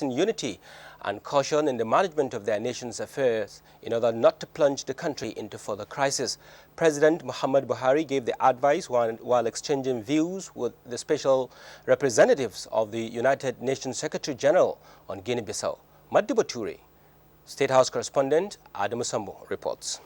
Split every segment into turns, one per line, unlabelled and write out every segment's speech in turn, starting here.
stressing unity and caution in the management of their nation's affairs in order not to plunge the country into further crisis. President Muhammad Buhari gave the advice while exchanging views with the special representatives of the United Nations Secretary General on Guinea-Bissau. Madiba Toure, State House correspondent Adamu Sambo reports.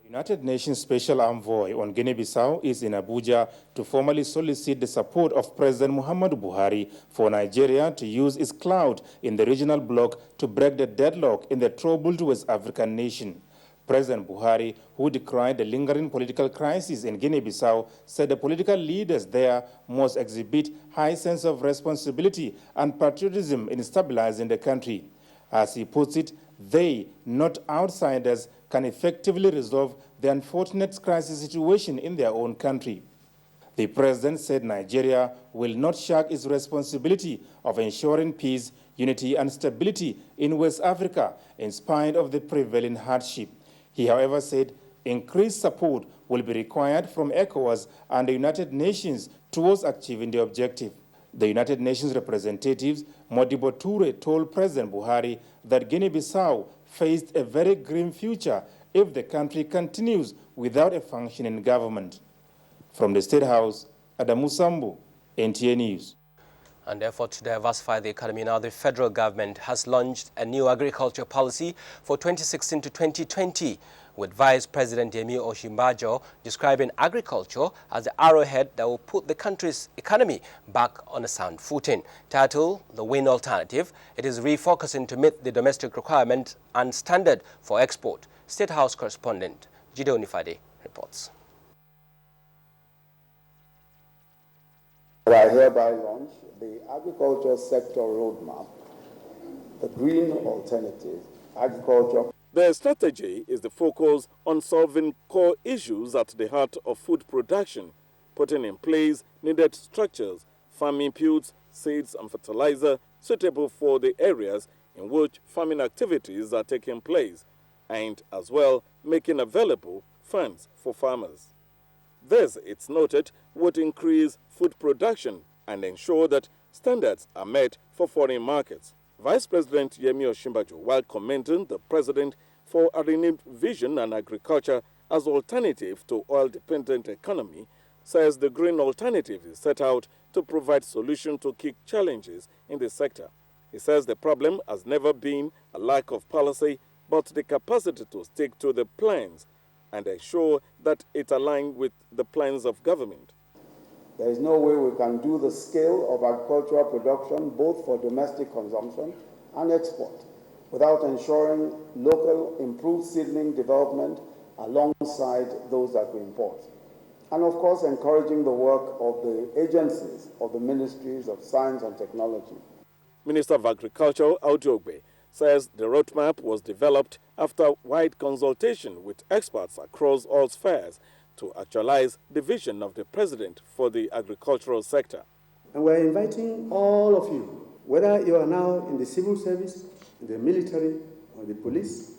United Nations Special Envoy on Guinea-Bissau is in Abuja to formally solicit the support of President Muhammadu Buhari for Nigeria to use its clout in the regional bloc to break the deadlock in the troubled West African nation. President Buhari, who decried the lingering political crisis in Guinea-Bissau, said the political leaders there must exhibit high sense of responsibility and patriotism in stabilizing the country. As he puts it, they, not outsiders, can effectively resolve the unfortunate crisis situation in their own country. The president said Nigeria will not shirk its responsibility of ensuring peace, unity and stability in West Africa in spite of the prevailing hardship. He, however, said increased support will be required from ECOWAS and the United Nations towards achieving the objective. The United Nations representatives, Modibo Toure, told President Buhari that Guinea-Bissau faced a very grim future if the country continues without a functioning government. From the State House, Adamu Sambo, NTA News.
And therefore, to diversify the economy now, the federal government has launched a new agriculture policy for 2016 to 2020, with Vice President Yemi Osinbajo describing agriculture as the arrowhead that will put the country's economy back on a sound footing. Titled The Win Alternative, it is refocusing to meet the domestic requirement and standard for export. State House correspondent Jide Onifade reports.
I hereby launch the Agriculture Sector Roadmap, the Green Alternative Agriculture.
The strategy is the focus on solving core issues at the heart of food production, putting in place needed structures, farm inputs, seeds and fertilizer suitable for the areas in which farming activities are taking place, and as well making available funds for farmers. This, it's noted, would increase food production and ensure that standards are met for foreign markets. Vice President Yemi Osinbajo, while commending the president for a renewed vision on agriculture as alternative to oil-dependent economy, says the green alternative is set out to provide solution to key challenges in the sector. He says the problem has never been a lack of policy, but the capacity to stick to the plans and ensure that it aligns with the plans of government.
There is no way we can do the scale of agricultural production, both for domestic consumption and export, without ensuring local improved seedling development alongside those that we import. And of course, encouraging the work of the agencies of the Ministries of Science and Technology.
Minister of Agriculture, Audu Ogbe, says the roadmap was developed after wide consultation with experts across all spheres to actualize the vision of the president for the agricultural sector.
And we're inviting all of you, whether you are now in the civil service, in the military, or the police,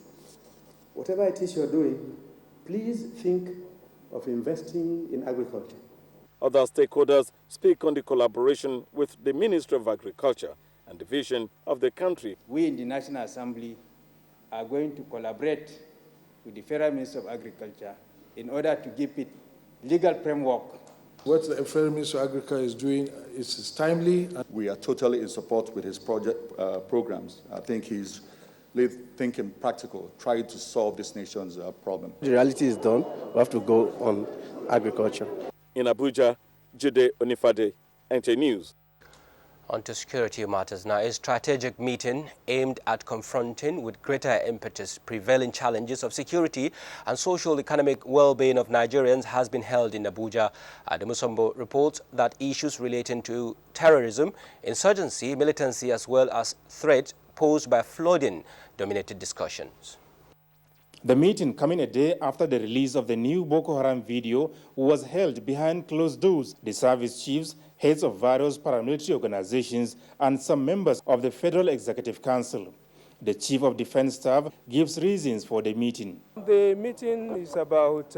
whatever it is you're doing, please think of investing in agriculture.
Other stakeholders speak on the collaboration with the Ministry of Agriculture and the vision of the country.
We in the National Assembly are going to collaborate with the Federal Ministry of Agriculture in order to give it legal framework.
What the Federal Ministry of Agriculture is doing is timely.
We are totally in support with his programs. I think he's thinking practical, trying to solve this nation's problem.
The reality is done. We have to go on agriculture.
In Abuja, Jide Onifade, NTA News.
On to security matters now. A strategic meeting aimed at confronting with greater impetus prevailing challenges of security and social-economic well-being of Nigerians has been held in Abuja. Adamu Sambo reports that issues relating to terrorism, insurgency, militancy, as well as threats posed by flooding dominated discussions.
The meeting, coming a day after the release of the new Boko Haram video, was held behind closed doors. The service chiefs, heads of various paramilitary organizations, and some members of the Federal Executive Council. The Chief of Defense Staff gives reasons for the meeting.
The meeting is about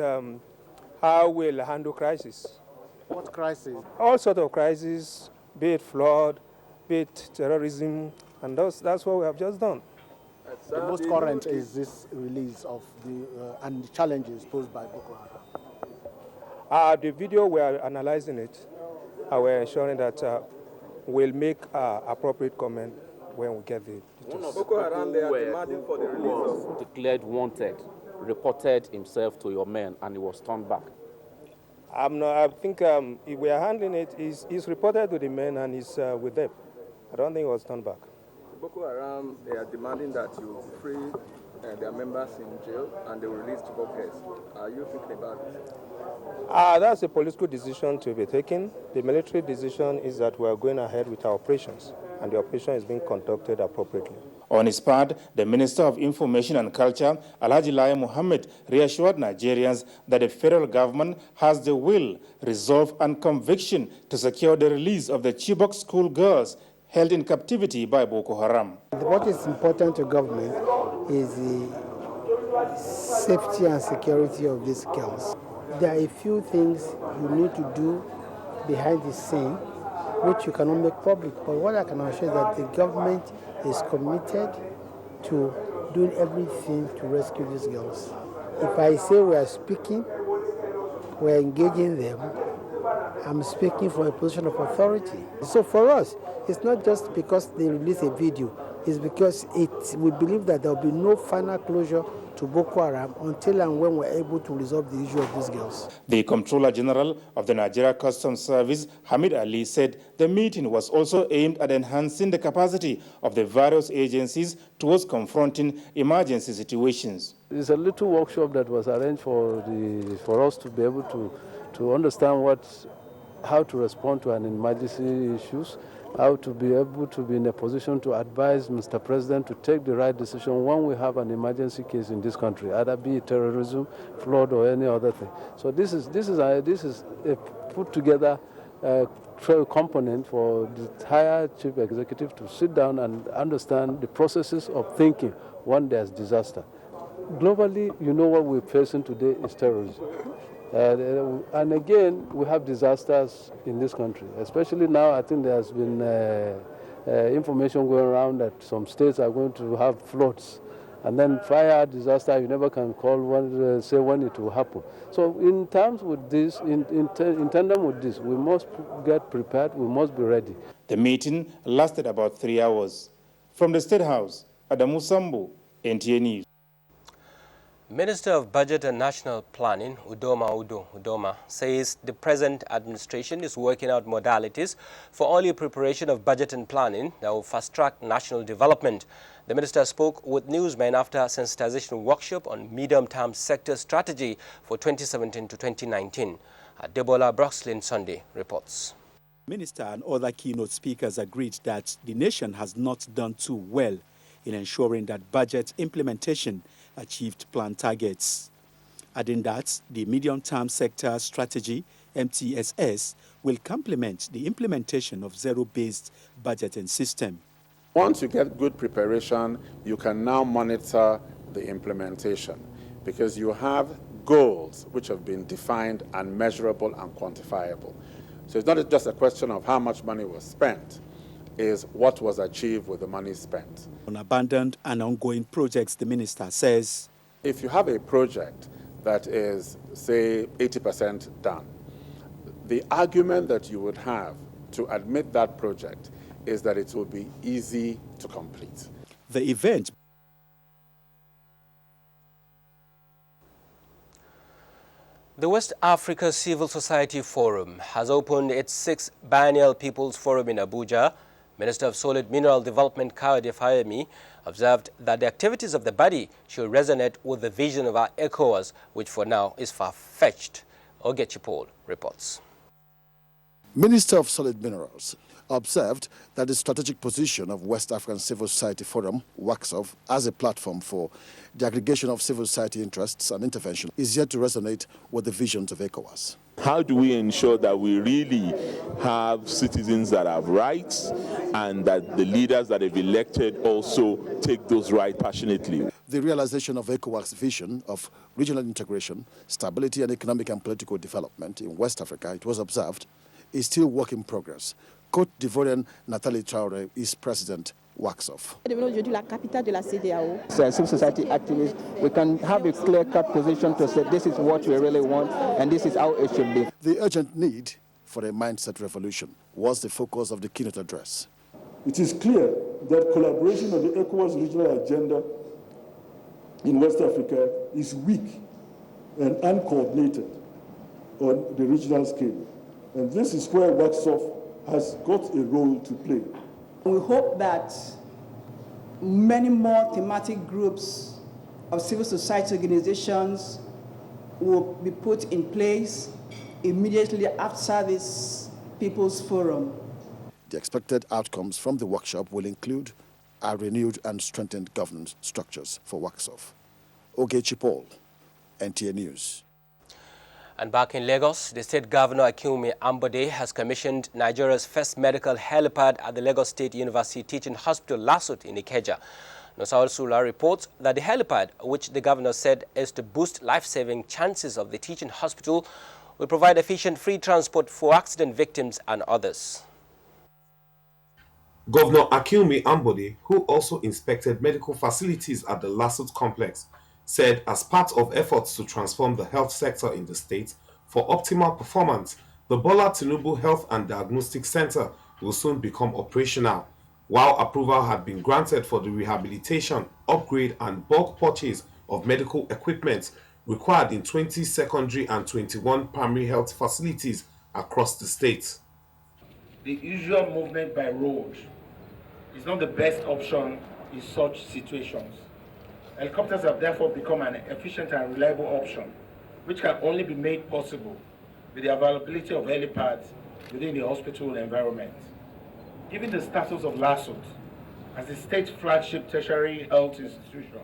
how we'll handle crisis.
What crisis?
All sorts of crises, be it flood, be it terrorism, And that's what we have just done.
The most current is this release of and the challenges posed by Boko Haram.
The video, we are analyzing it. We're ensuring that we'll make appropriate comment when we get the details.
Boko Haram, they are demanding for the release of... Declared wanted, reported himself to your men, and he was turned back.
I think if we are handling it, he's reported to the men and he's with them. I don't think he was turned back.
Boko Haram, they are demanding that you free their members in jail and they will release Chibok's. Are you thinking about it?
That's a political decision to be taken. The military decision is that we are going ahead with our operations, and the operation is being conducted appropriately.
On his part, the Minister of Information and Culture, Alhaji Lai Mohammed, reassured Nigerians that the federal government has the will, resolve, and conviction to secure the release of the Chibok school girls held in captivity by Boko Haram.
What is important to government is the safety and security of these girls. There are a few things you need to do behind the scene which you cannot make public. But what I can assure is that the government is committed to doing everything to rescue these girls. If I say we are speaking, we are engaging them, I'm speaking from a position of authority. So for us, it's not just because they release a video, it's because we believe that there will be no final closure to Boko Haram until and when we're able to resolve the issue of these girls.
The Comptroller General of the Nigeria Customs Service, Hamid Ali, said the meeting was also aimed at enhancing the capacity of the various agencies towards confronting emergency situations.
It's a little workshop that was arranged for us to be able to understand how to respond to an emergency issues, how to be able to be in a position to advise Mr. President to take the right decision when we have an emergency case in this country, either be it terrorism, flood, or any other thing. So this is a put together component for the entire chief executive to sit down and understand the processes of thinking when there's disaster. Globally, you know what we're facing today is terrorism. And again, we have disasters in this country. Especially now, I think there's been information going around that some states are going to have floods. And then fire disaster, you never can call say when it will happen. So in terms with this, in tandem with this, we must get prepared, we must be ready.
The meeting lasted about 3 hours. From the State House, Adamu Sambu, NTA News.
Minister of Budget and National Planning, Udoma, says the present administration is working out modalities for early preparation of budget and planning that will fast-track national development. The minister spoke with newsmen after a sensitization workshop on medium-term sector strategy for 2017 to 2019. Debola Broxlin Sunday reports.
Minister and other keynote speakers agreed that the nation has not done too well in ensuring that budget implementation achieved planned targets, adding that the medium-term sector strategy, MTSS, will complement the implementation of zero-based budgeting system.
Once you get good preparation, you can now monitor the implementation because you have goals which have been defined and measurable and quantifiable. So it's not just a question of how much money was spent, is what was achieved with the money spent.
On abandoned and ongoing projects, the minister says,
if you have a project that is, say, 80% done, the argument that you would have to admit that project is that it will be easy to complete.
The event.
The West Africa Civil Society Forum has opened its 6th biennial People's Forum in Abuja. Minister of Solid Mineral Development Kayode Fayemi observed that the activities of the body should resonate with the vision of our ECOWAS, which for now is far-fetched. Ogechi Paul reports.
Minister of Solid Minerals observed that the strategic position of West African Civil Society Forum, WACSOF, as a platform for the aggregation of civil society interests and intervention is yet to resonate with the visions of ECOWAS.
How do we ensure that we really have citizens that have rights and that the leaders that have elected also take those rights passionately?
The realization of ECOWAS' vision of regional integration, stability and economic and political development in West Africa, it was observed, is still work in progress. Cote d'Ivoirian Nathalie Traoré is president, Waxoff.
As a civil society activist, we can have a clear-cut position to say this is what we really want and this is how it should be.
The urgent need for a mindset revolution was the focus of the keynote address.
It is clear that collaboration on the ECOWAS regional agenda in West Africa is weak and uncoordinated on the regional scale. And this is where Waxoff has got a role to play.
We hope that many more thematic groups of civil society organizations will be put in place immediately after this People's Forum.
The expected outcomes from the workshop will include a renewed and strengthened governance structures for Waxoff. Ogechi Paul, NTA News.
And back in Lagos, the state governor Akinwumi Ambode has commissioned Nigeria's first medical helipad at the Lagos State University Teaching Hospital Lasut in Ikeja. Nosal Sula reports that the helipad, which the governor said is to boost life-saving chances of the teaching hospital, will provide efficient free transport for accident victims and others.
Governor Akinwumi Ambode, who also inspected medical facilities at the Lasut complex, said as part of efforts to transform the health sector in the state for optimal performance, the Bola Tinubu Health and Diagnostic Center will soon become operational. While approval had been granted for the rehabilitation, upgrade and bulk purchase of medical equipment required in 20 secondary and 21 primary health facilities across the state.
The usual movement by road is not the best option in such situations. Helicopters have therefore become an efficient and reliable option, which can only be made possible with the availability of helipads within the hospital environment. Given the status of Lasut as the state's flagship tertiary health institution,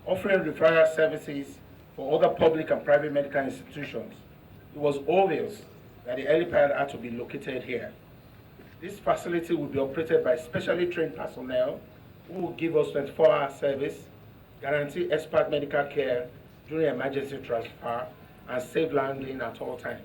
offering referral services for other public and private medical institutions, it was obvious that the helipad had to be located here. This facility will be operated by specially trained personnel who will give us 24-hour service, guarantee expert medical care during emergency transfer, and safe landing at all times.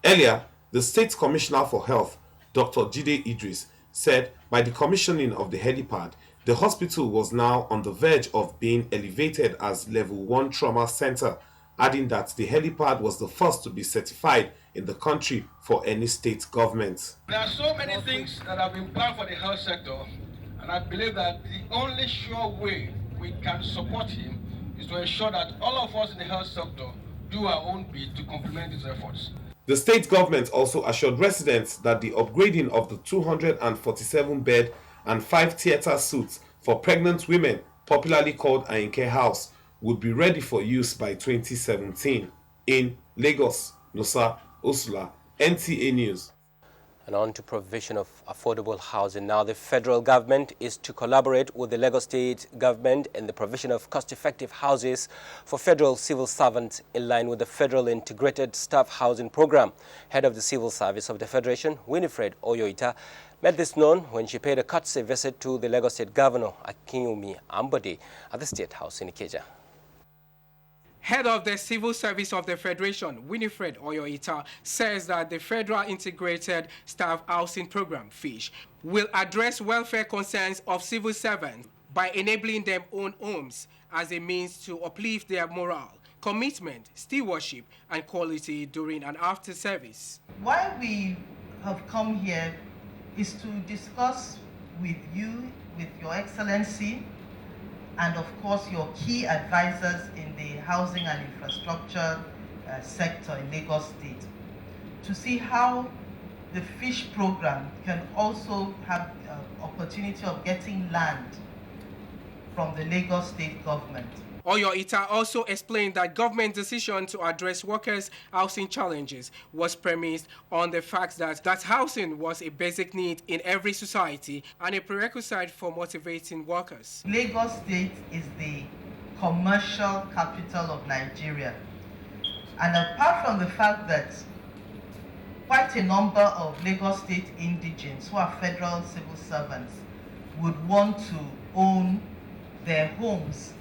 Earlier, the State Commissioner for Health, Dr. Jide Idris, said by the commissioning of the helipad, the hospital was now on the verge of being elevated as Level 1 Trauma Center, adding that the helipad was the first to be certified in the country for any state government.
There are so many things that have been planned for the health sector, and I believe that the only sure way we can support him is to ensure that all of us in the health sector do our own bit to complement his efforts.
The state government also assured residents that the upgrading of the 247-bed and 5 theatre suites for pregnant women, popularly called Ayinke House, would be ready for use by 2017. In Lagos, Nosa Osula, NTA News.
And on to provision of affordable housing. Now, the federal government is to collaborate with the Lagos State government in the provision of cost-effective houses for federal civil servants in line with the Federal Integrated Staff Housing Program. Head of the Civil Service of the Federation, Winifred Oyoita, made this known when she paid a courtesy visit to the Lagos State Governor, Akinwumi Ambode, at the State House in Ikeja.
Head of the Civil Service of the Federation, Winifred Oyoita, says that the Federal Integrated Staff Housing Program, FISH, will address welfare concerns of civil servants by enabling them own homes as a means to uplift their morale, commitment, stewardship, and quality during and after service.
Why we have come here is to discuss with you, with Your Excellency, and of course your key advisors in the housing and infrastructure sector in Lagos State, to see how the FISH program can also have opportunity of getting land from the Lagos State government.
Oyoita also explained that government decision to address workers' housing challenges was premised on the fact that housing was a basic need in every society and a prerequisite for motivating workers.
Lagos State is the commercial capital of Nigeria. And apart from the fact that quite a number of Lagos State indigents who are federal civil servants would want to own their homes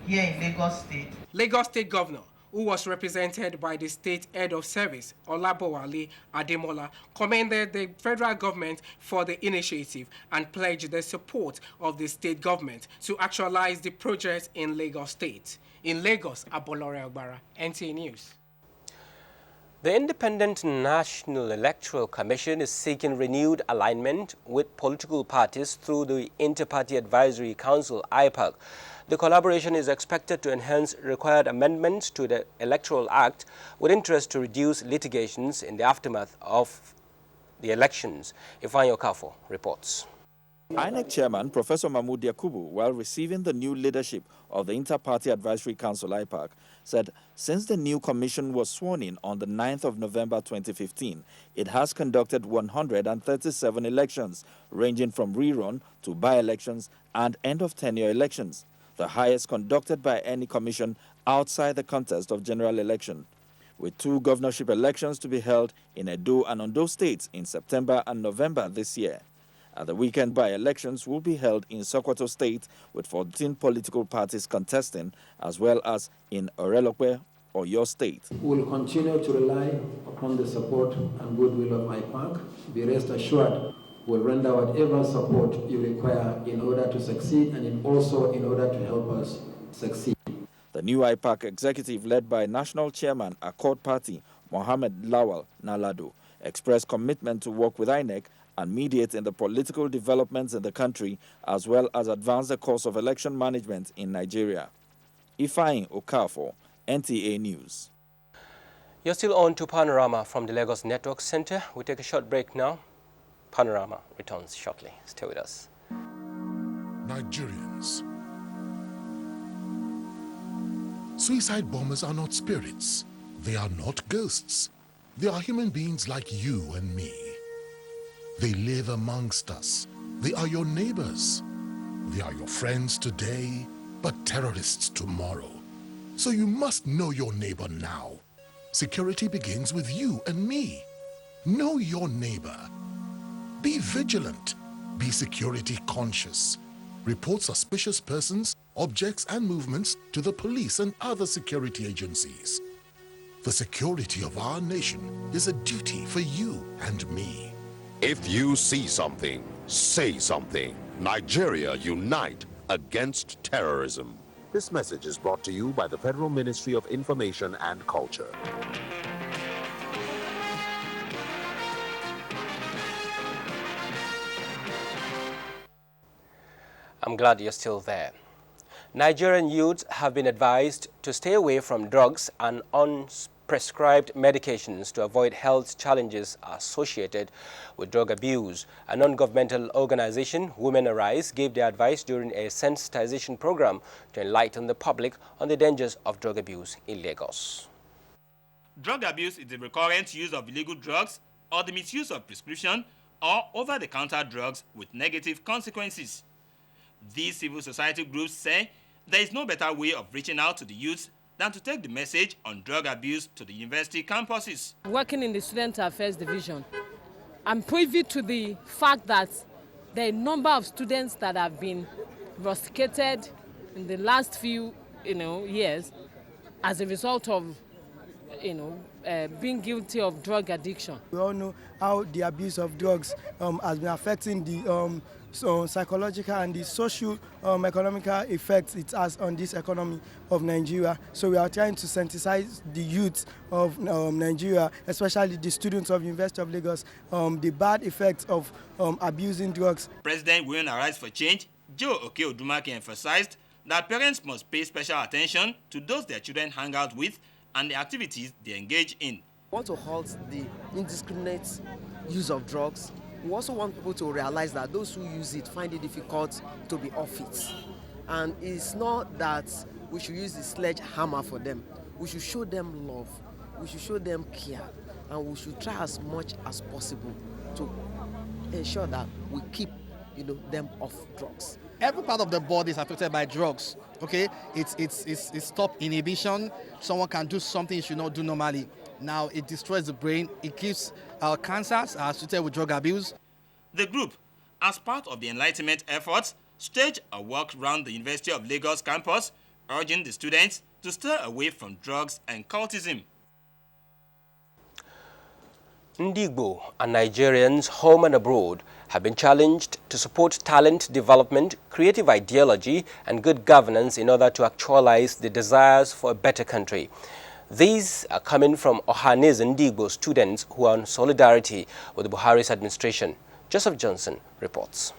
here in Lagos State.
Lagos State Governor who was represented by the state head of service, Olabowale Ademola, commended the federal government for the initiative and pledged the support of the state government to actualize the project in Lagos State. In Lagos, Abolore Ogbara, NTA News.
The Independent National Electoral Commission is seeking renewed alignment with political parties through the Inter-Party Advisory Council, IPAC. The collaboration is expected to enhance required amendments to the Electoral Act with interest to reduce litigations in the aftermath of the elections. Ifeanyi Okafo reports.
INEC Chairman Professor Mahmoud Yakubu, while receiving the new leadership of the Inter-Party Advisory Council, IPAC, said since the new commission was sworn in on the 9th of November 2015, it has conducted 137 elections, ranging from rerun to by-elections and end-of-tenure elections, the highest conducted by any commission outside the contest of general election, with 2 governorship elections to be held in Edo and Ondo states in September and November this year. And the weekend by-elections will be held in Sokoto State with 14 political parties contesting, as well as in Orelokwe, Oyo State.
We will continue to rely upon the support and goodwill of IPAC. Be rest assured, we'll render whatever support you require in order to succeed and also in order to help us succeed.
The new IPAC executive, led by National Chairman, Accord Party, Mohammed Lawal Nalado, expressed commitment to work with INEC and mediate in the political developments in the country, as well as advance the course of election management in Nigeria. Ifeanyi Okafo, NTA News.
You're still on to Panorama from the Lagos Network Center. We take a short break now. Panorama returns shortly. Stay with us.
Nigerians. Suicide bombers are not spirits. They are not ghosts. They are human beings like you and me. They live amongst us. They are your neighbors. They are your friends today, but terrorists tomorrow. So you must know your neighbor now. Security begins with you and me. Know your neighbor. Be vigilant. Be security conscious. Report suspicious persons, objects, and movements to the police and other security agencies. The security of our nation is a duty for you and me.
If you see something, say something. Nigeria, unite against terrorism. This message is brought to you by the Federal Ministry of Information and Culture.
I'm glad you're still there. Nigerian youths have been advised to stay away from drugs and prescribed medications to avoid health challenges associated with drug abuse. A non-governmental organization, Women Arise, gave their advice during a sensitization program to enlighten the public on the dangers of drug abuse in Lagos.
Drug abuse is the recurrent use of illegal drugs or the misuse of prescription or over-the-counter drugs with negative consequences. These civil society groups say there is no better way of reaching out to the youth than to take the message on drug abuse to the university campuses.
Working in the Student Affairs Division, I'm privy to the fact that there are a number of students that have been rusticated in the last few years as a result of being guilty of drug addiction.
We all know how the abuse of drugs has been affecting the psychological and the social economical effects it has on this economy of Nigeria. So we are trying to sensitize the youth of Nigeria, especially the students of University of Lagos, the bad effects of abusing drugs.
President Women Arise for Change, Joe Oke-Odumake, emphasized that parents must pay special attention to those their children hang out with and the activities they engage in.
We want to halt the indiscriminate use of drugs. We also want people to realize that those who use it find it difficult to be off it. And it's not that we should use the sledgehammer for them. We should show them love. We should show them care. And we should try as much as possible to ensure that we keep them off drugs.
Every part of the body is affected by drugs. Okay, it's stop inhibition. Someone can do something it should not do normally. Now it destroys the brain. It gives cancers associated with drug abuse.
The group, as part of the enlightenment efforts, staged a walk around the University of Lagos campus, urging the students to steer away from drugs and cultism.
Ndigbo and Nigerians home and abroad have been challenged to support talent development, creative ideology and good governance in order to actualize the desires for a better country. These are coming from Ohanese Ndigbo students who are in solidarity with Buhari's administration. Joseph Johnson reports.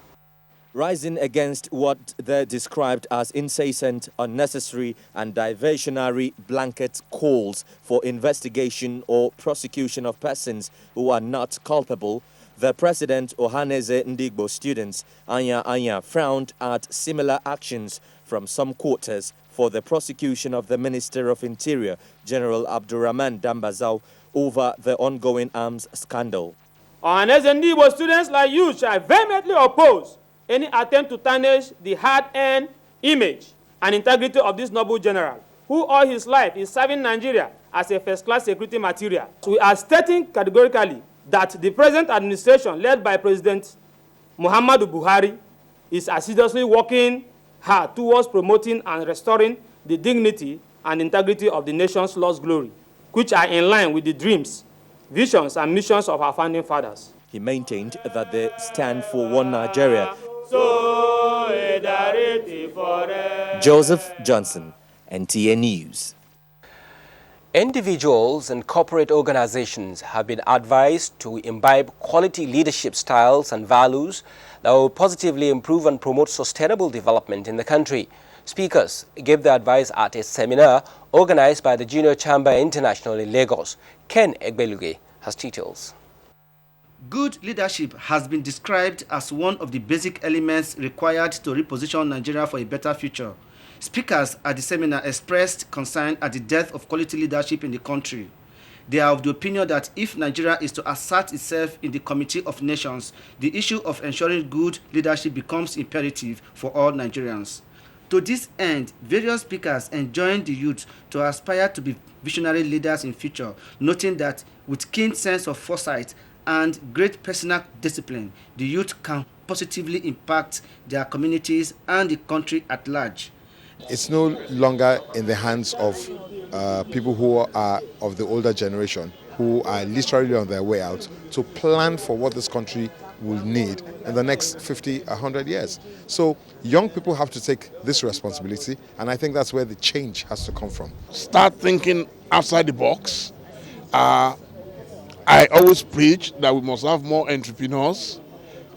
Rising against what they described as incessant, unnecessary and diversionary blanket calls for investigation or prosecution of persons who are not culpable, the President Ohanese Ndigbo students, Anya, frowned at similar actions from some quarters for the prosecution of the Minister of Interior, General Abdurrahman Dambazau, over the ongoing arms scandal.
Ohanese Ndigbo students like you shall vehemently oppose any attempt to tarnish the hard-earned image and integrity of this noble general, who all his life is serving Nigeria as a first-class security material. We are stating categorically that the present administration, led by President Muhammadu Buhari, is assiduously working hard towards promoting and restoring the dignity and integrity of the nation's lost glory, which are in line with the dreams, visions, and missions of our founding fathers.
He maintained that they stand for one Nigeria. Joseph Johnson, NTA News.
Individuals and corporate organizations have been advised to imbibe quality leadership styles and values that will positively improve and promote sustainable development in the country. Speakers gave the advice at a seminar organized by the Junior Chamber International in Lagos. Ken Egbeluge has details.
Good leadership has been described as one of the basic elements required to reposition Nigeria for a better future. Speakers at the seminar expressed concern at the death of quality leadership in the country. They are of the opinion that if Nigeria is to assert itself in the Committee of Nations, the issue of ensuring good leadership becomes imperative for all Nigerians. To this end, various speakers enjoined the youth to aspire to be visionary leaders in future, noting that with keen sense of foresight and great personal discipline, the youth can positively impact their communities and the country at large.
It's no longer in the hands of people who are of the older generation, who are literally on their way out, to plan for what this country will need in the next 50, 100 years. So young people have to take this responsibility, and I think that's where the change has to come from.
Start thinking outside the box. I always preach that we must have more entrepreneurs.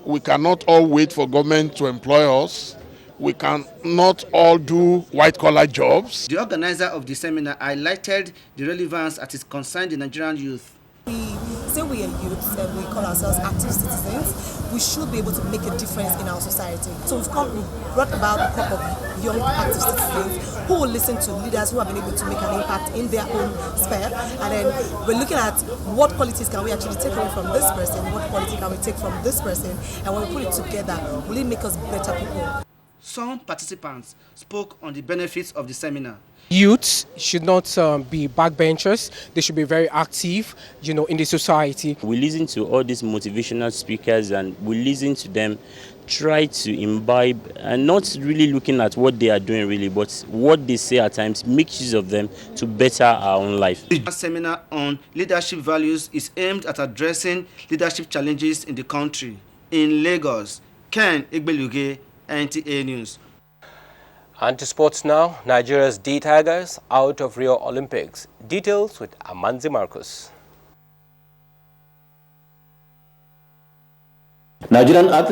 We cannot all wait for government to employ us. We cannot all do white-collar jobs.
The organizer of the seminar highlighted the relevance as it concerned the Nigerian youth.
Say we are youths and we call ourselves active citizens, we should be able to make a difference in our society. So we've brought about a crop of young active citizens who will listen to leaders who have been able to make an impact in their own sphere. And then we're looking at what qualities can we actually take away from this person, what quality can we take from this person, and when we put it together, will it make us better people?
Some participants spoke on the benefits of the seminar.
Youths should not be backbenchers. They should be very active, in the society.
We listen to all these motivational speakers and we listen to them try to imbibe and not really looking at what they are doing really, but what they say at times, make use of them to better our own life.
The seminar on leadership values is aimed at addressing leadership challenges in the country. In Lagos, Ken Egbeluge, NTA News.
And to sports now, Nigeria's D Tigers out of Rio Olympics. Details with Amanzi Marcus.
Nigerian athletes